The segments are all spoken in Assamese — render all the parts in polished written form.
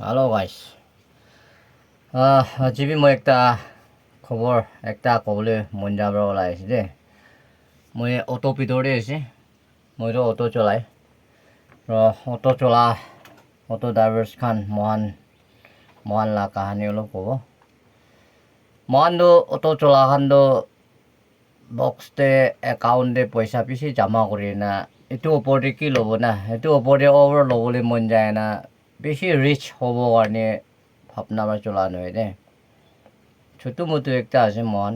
হ্যালো গাইস আজি মই একটা খবৰ একটা ক'বলৈ মন যাব ওলাই আছে দেই মই অটো ভিতৰতে আছে মইতো অটো চলাই অটো চলা অটো ড্ৰাইভাৰ্ছ খান মহান লা কাহানী অলপ ক'ব মহানটো অটো চলা খানটো বক্সতে একাউণ্টে পইচা পিছি জমা কৰি না এইটো ওপৰতে কি ল'ব না সেইটো ওপৰতে অভাৰ ল'বলৈ মন যায় না বেছি ৰিচ হ'ব কাৰণে ভাবনা বা চলা নহয় দে ছোটো মোটো একটা আছে মহান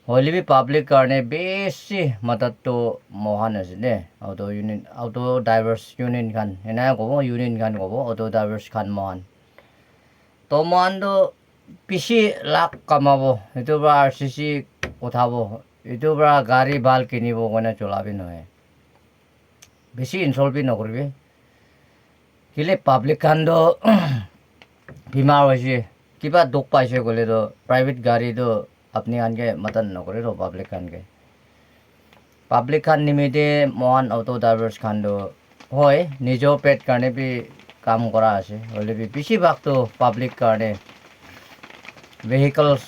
হলে বি পাব্লিক কাৰণে বেছি মাতাতো মহান আছে দে অটো ড্ৰাইভাৰ্ছ ইউনিয়ন খান এনেকৈ ক'ব ইউনিয়ন খান ক'ব অটো ড্ৰাইভাৰ্ছ খান মহান তো মহানটো পিছি লাখ কামাব এইটোৰ পৰা RCC উঠাব এইটোৰ পৰা গাড়ী ভাল কিনিব কাৰণে চলাবি নহয় বেছি ইনচল্ট নকৰিবি কেলে পাব্লিক খানটো বেমাৰ হৈছে কিবা দুখ পাইছে গ'লেতো প্ৰাইভেট গাড়ীটো আপুনি খানকে মাতান নকৰে ৰ পাব্লিক খান নিমিত্তে মহান অটো ড্ৰাইভাৰ্ছ খানটো হয় নিজৰ পেট কাৰণে বি কাম কৰা আছে হ'লে বি বেছিভাগটো পাব্লিক কাৰণে ভেহিকলছ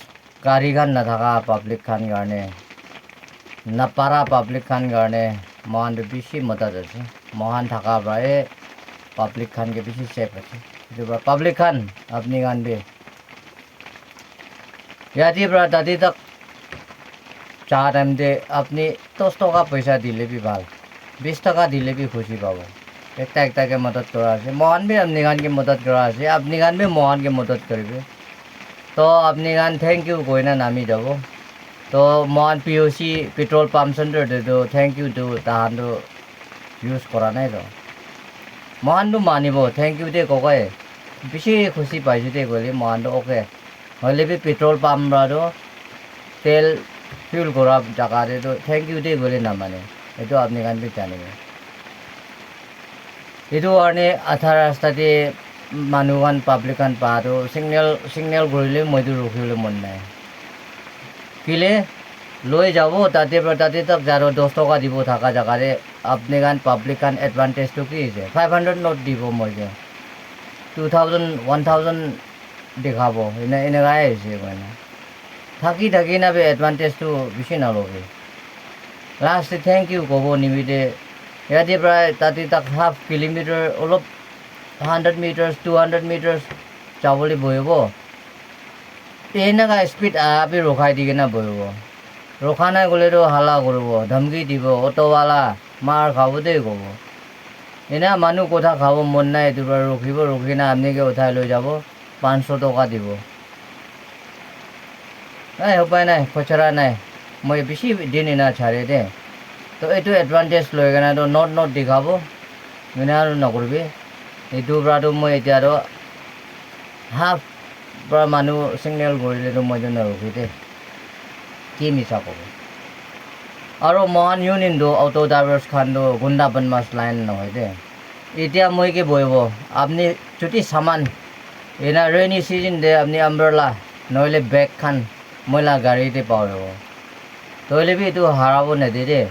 গাড়ী খান নাথাকা পাব্লিক খান কাৰণে নাপাৰা পাব্লিক খান কাৰণে মহানটো বেছি মদত আছে মহান থকাৰ পৰাই পাব্লিক খানকে বেছি ছেফ আছে এইটো পৰা পাব্লিক খান আপুনি খান বি ইয়াতে পৰা তাতে তাক চাহ টাইমতে আপুনি 10 টকা পইচা দিলে বি ভাল 20 টকা দিলে বি খুশি পাব একটাকে মদত কৰা আছে মহান বি আপনি খানকে মদত কৰা আছে আপনি খান বি মহানকে মদত কৰিব তো আপনি খান থ্যাংক ইউ কৈ না নামি যাব তো মহান POC পেট্ৰল পাম্প চেণ্টাৰটো থ্যাংক ইউ তো তাহানটো ইউজ কৰা নাই তো মহানটো মানিব থ্যাংক ইউ দে ককাই বেছি খুশি পাইছোঁ দে ক'লে মহানটো অ'কে হ'লে বি পেট্ৰল পাম্প আৰু তেল ফিউল কৰা জেগাতেতো থ্যাংক ইউ দে ক'লে নামানে এইটো আপুনি খান বি জানিব এইটো কাৰণে আধা ৰাস্তাতে মানুহ খান পাব্লিক খান পাহাটো চিগনেল কৰিলে মইতো ৰখিবলৈ মন নাই কেলে লৈ যাব তাতে তাক 10 টকা দিব থকা জেগাতে আপুনি খান পাব্লিক খান এডভান্টেজটো কি হৈছে 500 নোট দিব মই 2000 1000 দেখাব এনেকুৱাই হৈছে মানে থাকি না এডভান্টেজটো বেছি নল'বি লাষ্ট থ্যাংক ইউ ক'ব নিমিত্তে ইয়াতে প্ৰায় তাতে তাক হাফ কিলোমিটাৰ অলপ 100 মিটাৰ্ছ 200 মিটাৰ্ছ যাবলৈ বহিব এনেকুৱা স্পীড আপি ৰখাই দি কিনে বহিব ৰখা নাই গ'লেতো হাল্লা কৰিব ধমকি দিব অটোৱালা মাৰ খাব দেই ক'ব এনে মানুহ কথা খাব মন নাই এইটোৰ পৰা ৰখি না আপুনিকে উঠাই লৈ যাব 500 টকা দিব নাই উপায় নাই খুচৰা নাই মই বেছি দিন নাচাৰে দে তো এইটো এডভান্টেজ লৈ কিনেতো নোট দেখাব মানে আৰু নকৰিবি এইটোৰ পৰাতো মই এতিয়া আৰু হাফ পৰা মানুহ চিগনেল কৰিলেতো মইতো নৰখি দে কি মিছা ক'ব আৰু মহান ইউনিয়নটো অটো ড্ৰাইভাৰ্ছ খানটো গুণ্ডা বদমাছ লাইন নহয় দে এতিয়া মই কি বহিব আপুনি যদি সামান এনা ৰেইনি চিজন দে আপুনি আমব্ৰেলা নহ'লে বেগ খান মইলা গাড়ীতে পাব তইলে বি এইটো হাৰাব নেদে দে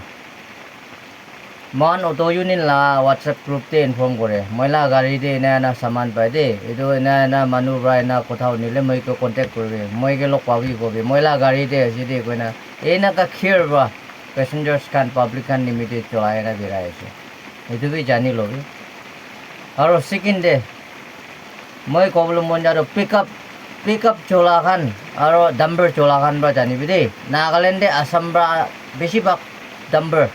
মহান অটো ইউনিয়ন লা হোৱাটছএপ গ্ৰুপতে ইনফৰ্ম কৰে মইলা গাড়ীতে এনা সামান পায় দে এইটো এনা মানুহ পৰা এনা কথা শুনিলে মইকে কণ্টেক্ট কৰিবি মইকে লগ পাবি ক'বি মইলা গাড়ীতে আছে দে কৈ না এনেকুৱা খেৰ পৰা পেচেঞ্জাৰ্ছ খান পাব্লিক খান নিমিত্তে চলাই এনে বেৰাই আছে এইটো বি জানি ল'বি আৰু ছেকেণ্ড দে মই ক'বলৈ মন যায় পিকআপ চলা খান আৰু ডাম্বাৰ চলা খান পৰা জানিবি দেই নাগালেণ্ডে আসাম পৰা বেছিভাগ ডাম্বাৰ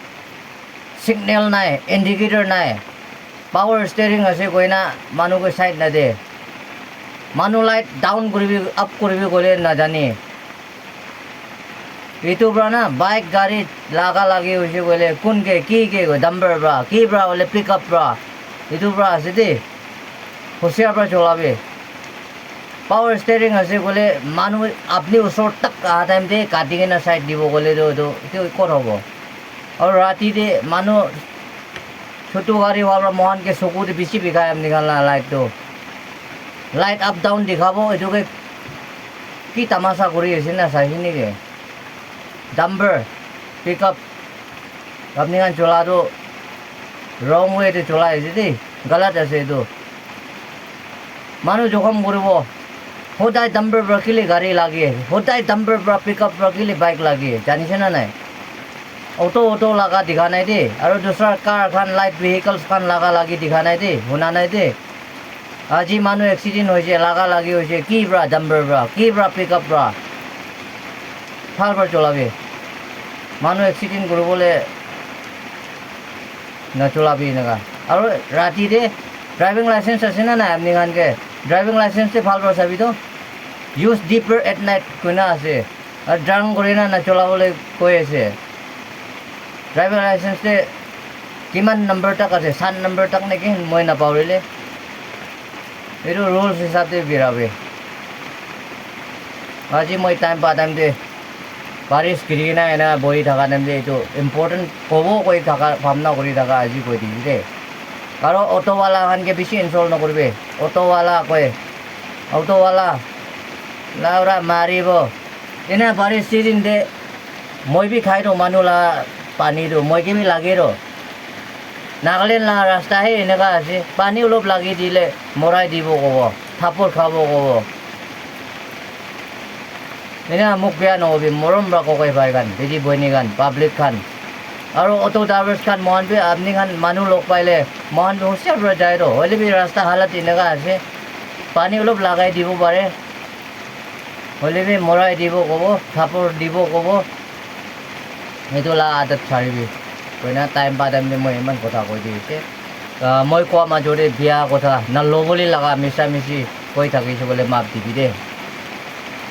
সিগনেল নাই ইণ্ডিকেটৰ নাই পাৱাৰ ষ্টেৰিং আছে কৈ না মানুহকে চাইড নাদে মানুহ লাইট ডাউন কৰিবি আপ কৰিবি ক'লে নাজানি এইটোৰ পৰা না বাইক গাড়ী লাগি হৈছে ক'লে কোনকে কি ডাম্বাৰ পৰা কি পৰা বোলে পিকআপ পৰা এইটোৰ পৰা আছে দেই হুঁচিয়াৰ পৰা চলাবি পাৱাৰ ষ্টেৰিং আছে ক'লে মানুহ আপুনি ওচৰত তাক অহা টাইমতে কাটি কিনে চাইড দিব ক'লেতো এইটো ক'ত হ'ব আৰু ৰাতিতে মানুহ ছোটো গাড়ী হোৱাৰ পৰা মহানকে চকুতে বেছি বিষায় আপুনি খান লাইটটো লাইট আপ ডাউন দেখাব এইটোকে কি তামাচা কৰি আছে না চাইছে নেকি ডাম্বাৰ পিকআপ আপুনি খান চলাটো ৰং ৱেতে চলাই আছে দেই গলত আছে এইটো মানুহ জখম কৰিব সদায় ডাম্পাৰ পৰা কিলে গাড়ী লাগে সদায় ডাম্পাৰ পৰা পিকআপ পৰা কিলে বাইক লাগে জানিছে না নাই অটো লগা দেখা নাই দেই আৰু দুসৰা কাৰ খান লাইট ভেহিকলছ খান লগা লাগি দেখা নাই দেই শুনা নাই দেই আজি মানুহ এক্সিডেণ্ট হৈছে লগা লাগি হৈছে কি পৰা ডাম্পাৰ পৰা কি পৰা পিকআপ পৰা ভাল পৰা চলাবি মানুহ এক্সিডেণ্ট কৰিবলৈ নচলাবি এনেকুৱা আৰু ৰাতিতে ড্ৰাইভিং লাইচেন্স আছে না নাই আপুনি খানকে ড্ৰাইভিং লাইচেন্সে ভাল পৰা চাবিতো ইউজ ডিপাৰ এট নাইট কৈনা আছে আৰু ড্ৰাং কৰি না নচলাবলৈ কৈ আছে ড্ৰাইভিং লাইচেন্সে কিমান নম্বৰ তাক আছে 7 নম্বৰ তাক নেকি মই নাপাহৰিলে এইটো ৰুলছ হিচাপে বিৰাবে আজি মই টাইম পা টাইম দে বাৰিছ গিৰি না এনে বহি থকা টাইম দে এইটো ইম্পৰ্টেণ্ট ক'ব কৈ থকা ভাৱনা কৰি থকা আজি কৈ দিম দেই আৰু অটোৱালা খানকে বেছি ইনষ্টল নকৰিবি অটোৱালা কয় অটোৱালা লাউৰা মাৰিব এনে বাৰিছ চিজন দে মই বি খাই দিওঁ মানুহ লা পানী দিওঁ মই কি লাগি ৰ নাগালেণ্ড ৰাস্তাহে এনেকুৱা আছে পানী অলপ লাগি দিলে মৰাই দিব ক'ব থাপৰ খাব ক'ব এনে মোক বেয়া নহবি মৰম ৰা ককাই ভাই খান দিদি বইনী খান পাব্লিক খান আৰু অটো ড্ৰাইভাৰ্ছ খান মহান বি আপুনি খান মানুহ লগ পাইলে মহান বি হুঁচিয়াৰ পৰা যায় ৰ হ'লে বি ৰাস্তা হালত এনেকুৱা আছে পানী অলপ লগাই দিব পাৰে হ'লে বি মৰাই দিব ক'ব থাপৰ দিব ক'ব সেইটো লা আদত ছাড়িবি কইনা টাইম পা টাইম মই ইমান কথা কৈ দিছে মই কোৱা মাজতে বিয়া কথা নল'বলৈ লগা মিছা মিছি কৈ থাকিছোঁ বোলে মাপ দিবি দেই